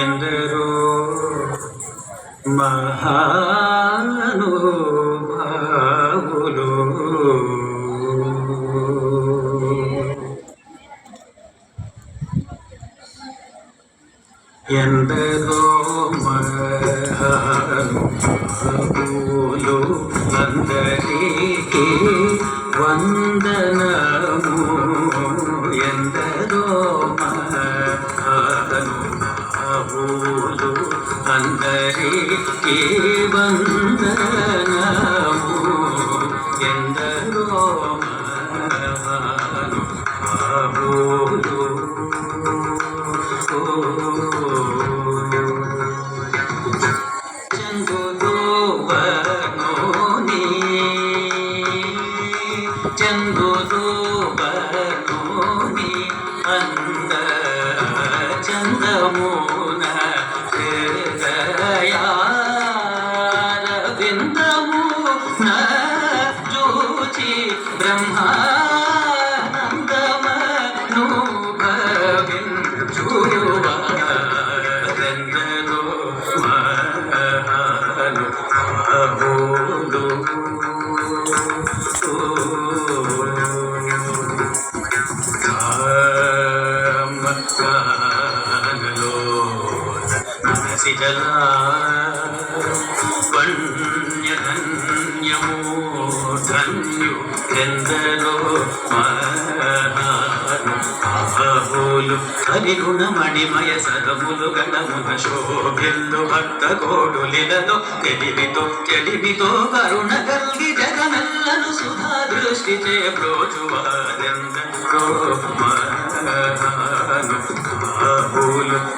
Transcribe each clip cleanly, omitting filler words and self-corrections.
ఎందరో మహానుభావులు ఎందరో మహానుభావులు అందరికీ వందనము. ఎందరో మహానుభావులు అందరికీ వందనము. ఎందరో మహానుభావులు చందులోని అంద చందమున హృదయారవిందమున జూచి బ్రహ్మానందమను భవించువారెందరో మహానుభావులు. మనసిజలా వన్యధన్యము ధన్యు ఎందరో మహానుభావులు. హరిగుణమణిమయ సరములు గణమున శోభిల్లు భక్త కోడులిలలో తెలివితో కరుణ కల్గి జగమెల్లను సుధా దృష్టి చే బ్రోచువారెందరో మహానుభావులు.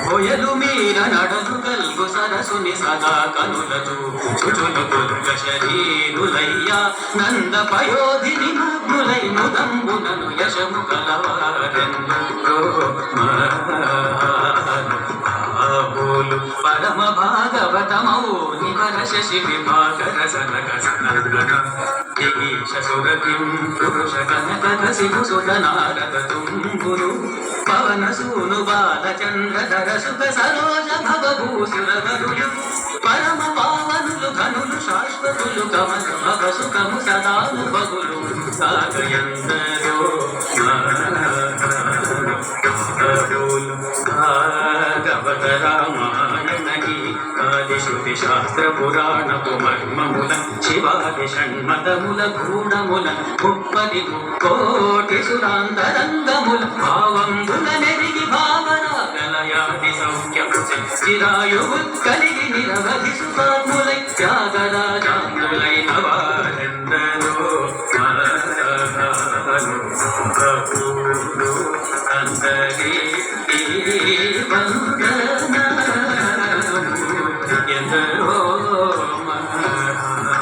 కోయలు మీర నడలు కల్గు సరసుని సదా కనులచు చుచులు దుర్గ శరీరులయ్యా నంద పయోధిని మగ్నులై ముదంబునను యశము కలవారెందరో మహానుభావులు. పరమ భాగవతమౌ నివర శశి విభాకర సనక సనగణ శసురకిం పురుష కనక సిభుసుత నారద తుంబురు పవన సూను బాలచంద్రధర సుఖ సరోజ భవభూసురవరులు పరమ పావనులు ఘనులు శాశ్వతులు కమల భవ సుఖము సదానుభవులు సాగయందరో భాగవత రామాయణి ఆదిశృతి శాస్త్ర పురాణపు మర్మముల శివాది షణ్మతముల గూఢముల 30 సురాంతరంగముల భావంబుల నెరిగి భావరాగలయాది సౌఖ్యము చిరాయువు కలిగి నిరవధి సుఖాత్ములై త్యాగరాజాంగులైన వారెందరో మహానుభావులు. అందరికీ వందనము. ఎందరో మహానుభావులు.